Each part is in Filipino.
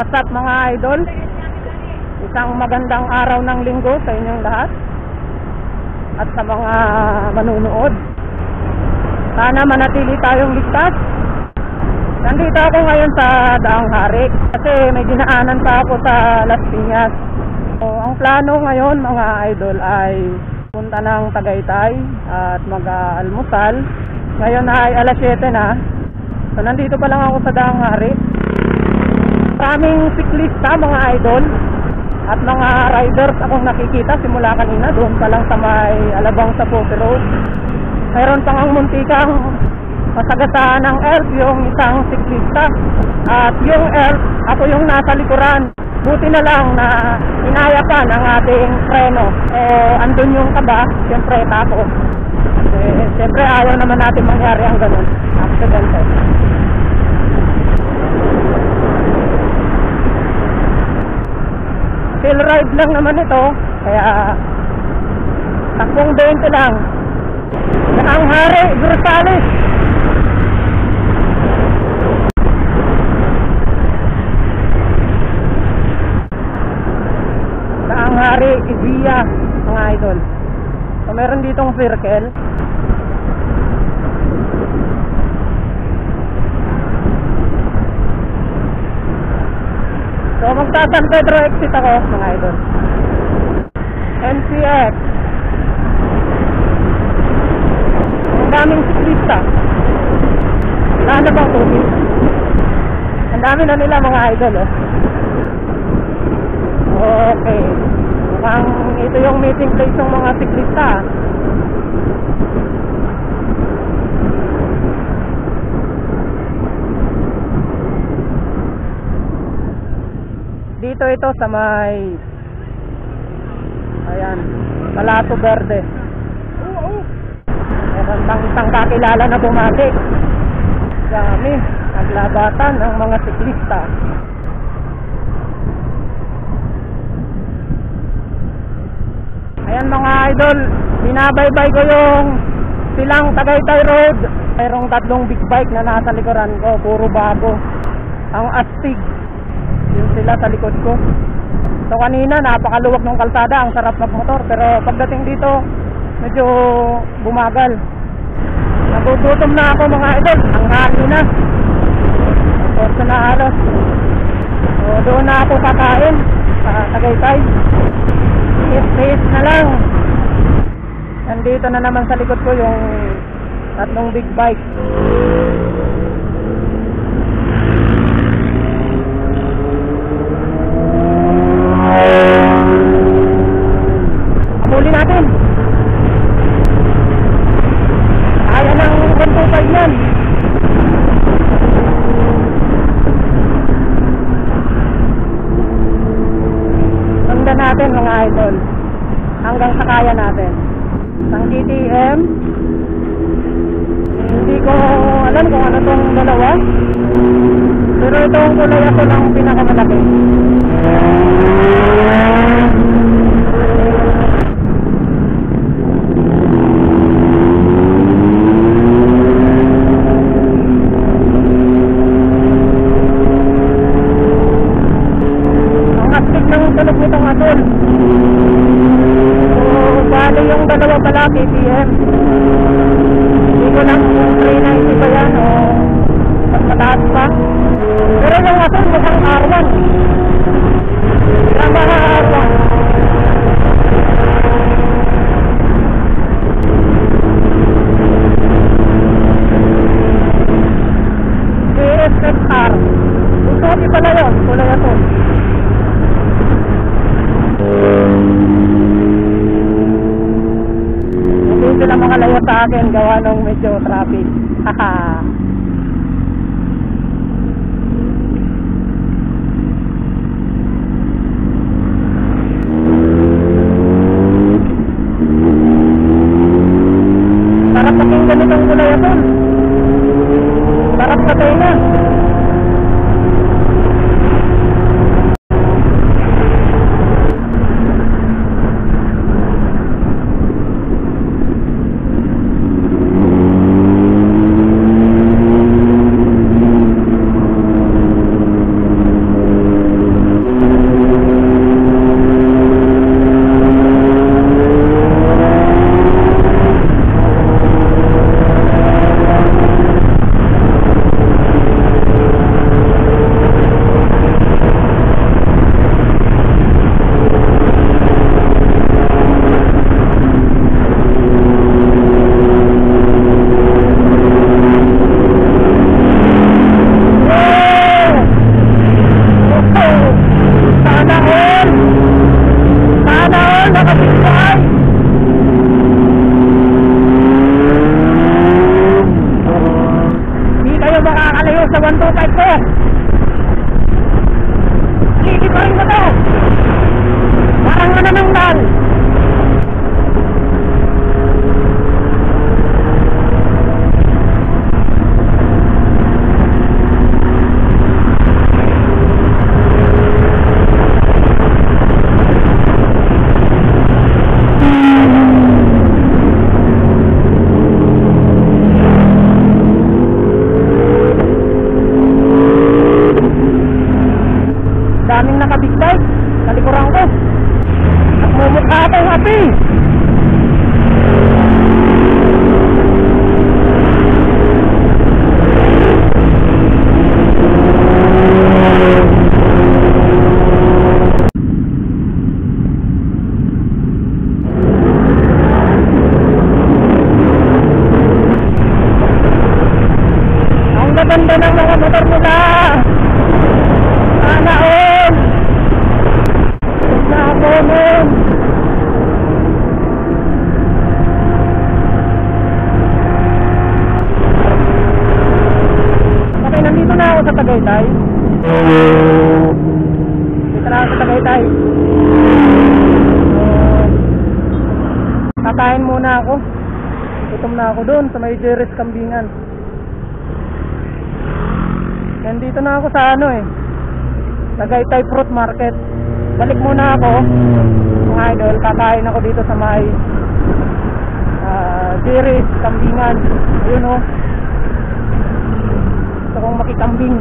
What's up mga idol? Isang magandang araw ng linggo sa inyong lahat at sa mga manunood. Sana manatili tayong ligtas. Nandito ako ngayon sa Daang Hari kasi may dinaanan pa ako sa Las Piñas. So, ang plano ngayon mga idol ay punta ng Tagaytay at mag-almusal. Ngayon ay alas 7 na. So nandito pa lang ako sa Daang Hari. Maraming siklista mga idol at mga riders akong nakikita simula kanina doon pa lang sa may Alabang sa Pote Road. Mayroon pang ang muntikang masagasaan ng ERP yung isang siklista at yung ERP ako yung nasa likuran. Buti na lang na inayapan ang ating preno. Andun yung kaba, siyempre takot. Siyempre ayaw naman natin mangyari ang ganun, accidental. Chill ride lang naman ito, kaya takbong 20 lang. Daang Hari, Grisales. Daang Hari, Ibiya, mga idol. So meron ditong circle. So magsa San Pedro exit ako mga idol. NCX. Ang daming siklista. Wala na bang tubig? Ang dami na nila mga idol Okay. Mukhang ito yung meeting place ng mga siklista. Dito ito sa may Palato Verde. Meron pang isang kakilala na bumati. Dami naglabatan ng mga siklista. Ayan mga idol, binabaybay ko yung silang Tagaytay Road. Mayroong 3 big bike na nasa likuran ko, puro bago. Ang astig yun sila sa likod ko. So kanina napakaluwag ng kalsada, ang sarap magmotor. Pero pagdating dito medyo bumagal. Nagugutom na ako mga idol, ang hali na. Porto na halos. So doon na ako kakain sa Tagaytay. Space na lang. Nandito na naman sa likod ko yung 3 big bike. Huli natin. Kaya ng 125 yan. Tanda natin mga idol. Hanggang sa kaya natin. Ang KTM. Hindi ko alam kung ano tong dalawa. Pero itong kulay ako lang pinakamalaki. Tunog nitong atol. So, bali yung dalawa pala KTM. Hindi ko lang kung 390 ba yan o mas mataas pa. Pero yung atol mukhang R1. Tama na R1. CSXR. Susuki pala yun, kulay atol. Hindi sila makalayo sa akin gawa nung medyo traffic. Haha. Sarap pakinggan ganitong kulay ito. Sarap sa tenga. likuran ko. At mumukha akong api. Ganda ng mga motor nila. Sana all. Na ako nun. Okay, nandito na ako sa Tagaytay. Dito na ako sa Tagaytay. Kakain muna ako. Gutom na ako dun sa may Jerry's Kambingan. Nandito na ako sa Tagaytay Fruit Market. Balik muna ako, mga idol. Kakain ako dito sa may Jerry's Kambingan. Ayun o. Gusto kong makikambing.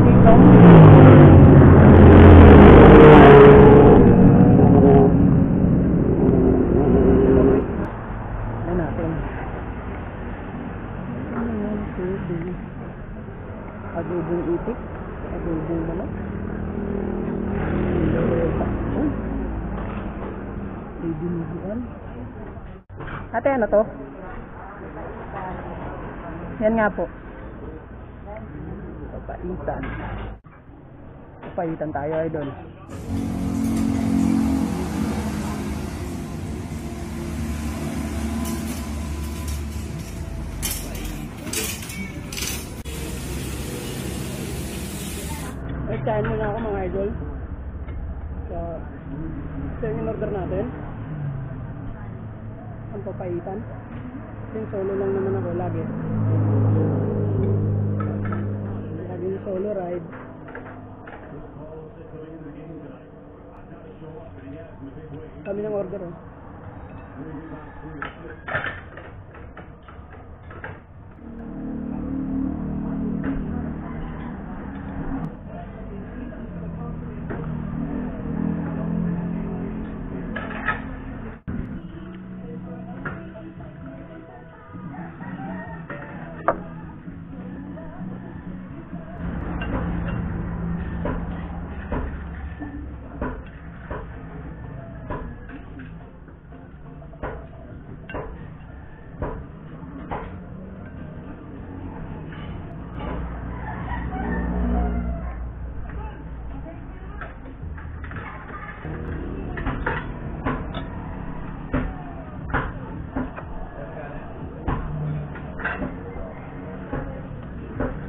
Dito. Ayan natin. Adobong itik, adobong manok, bibinuguan. Ate, ano to? Yan nga po. Papaitan. Papaitan tayo, idol. Kain muna ako mga idol. So, ito yung in-order natin. Ang papaitan. Yung solo lang naman ako lagi. Lagi yung solo ride. Kami ng order .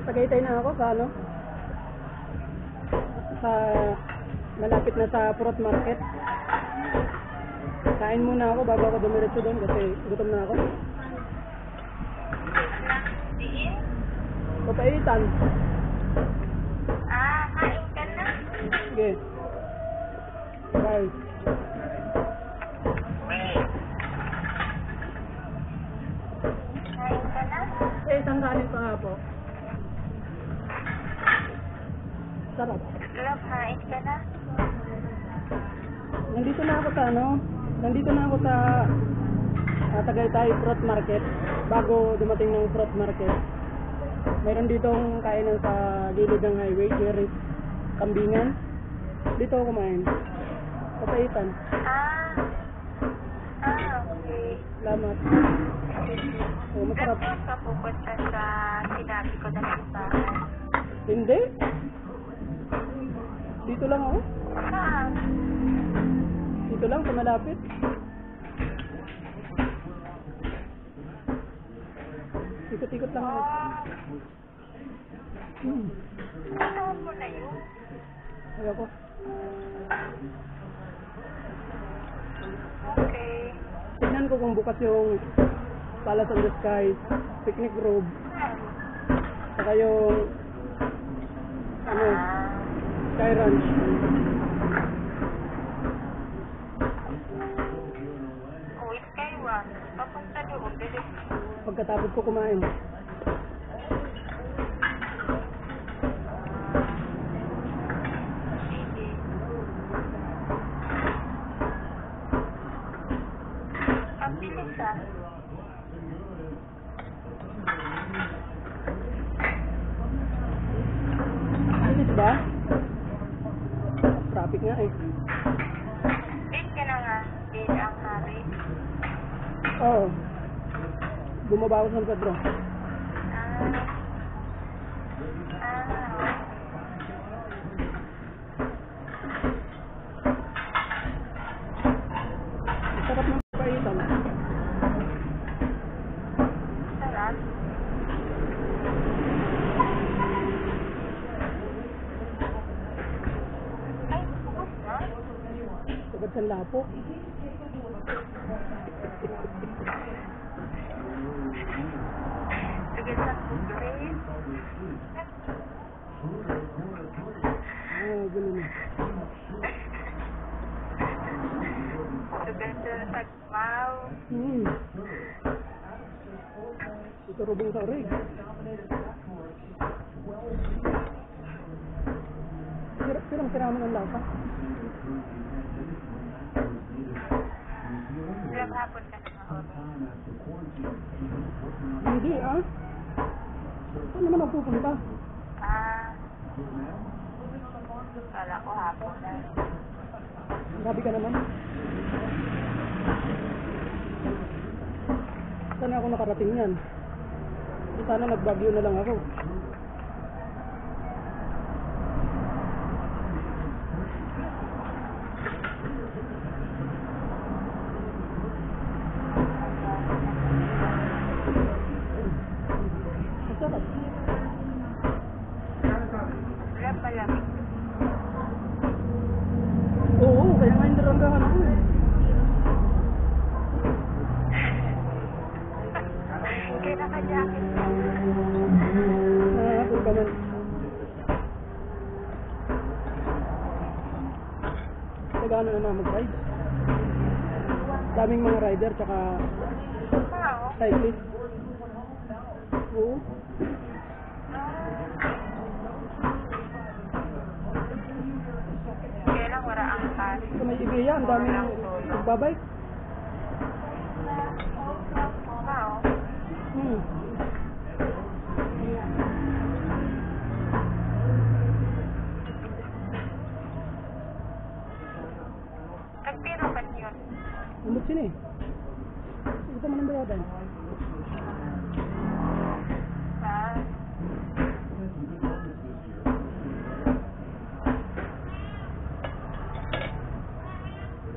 Tagaytay na ako sa malapit na sa Fruit Market. Kain muna ako bago ako dumiretso doon kasi gutom na ako. Papaitan. Kain ka na? Sige. Bye. Kain ka na? Isang kanin pa nga po. Sarap. Love, kain ka na? Nandito na ako sa Tagaytay Fruit Market. Bago dumating ng Fruit Market, mayroon ditong kainan sa gilid ng highway, Jerry's Kambingan. Dito ako kumain. Papaitan. Okay. Salamat. Masarap. Saan ka pupunta sa sinabi ko na simbahan? Hindi. Dito lang ako. Saan? Dito lang, sa malapit. Ikot-ikot lang ako. Saan mo na yun? Ayoko. Okay. Tignan ko kung bukas yung Palace on the Sky, Picnic Grove, saka yung Sky Ranch. Skywalk. Papunta doon. Pagkatapos ko kumain. Sige. eh. Bid ka na nga. Bid ang hari. Oo. Bumaba ako San Pedro. Sarap ng paitan. Sarap. Ay, bukos na. Sagad sa lapo. Sige sa tubig. Ganun na. Sige sa tagmaw. Ito rubong sa orig. Pirang mo ng lasa. Ilang hapon ka na oras. Hindi ah. Saan naman ako pupunta? Kala ko hapon na. Grabe ka naman. Saan ako nakarating yan? Sana nagbagyo na lang ako. Masarap. Wala malamig. Oo, kaya nga inaranggahan ako eh. Hindi naka-jacket. Nakakapul ka man. Nagano na mag-ride. Daming mga rider tsaka Oo. cyclist. Oo. Kailang wala ang kasi. Sa may Ibiya, ang daming nagbabike. Oo. Nagpiro pa yun. Umot sini. Ito man ang bayadan.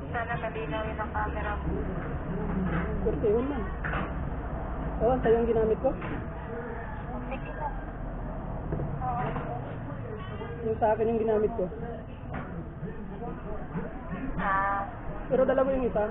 Sana malinaw yun ang camera mo. Kurtihon man. Oo, sa'yo yung ginamit ko. Sige na. Oo. Yung sa akin yung ginamit ko. Ah. Pero dala mo yung isa.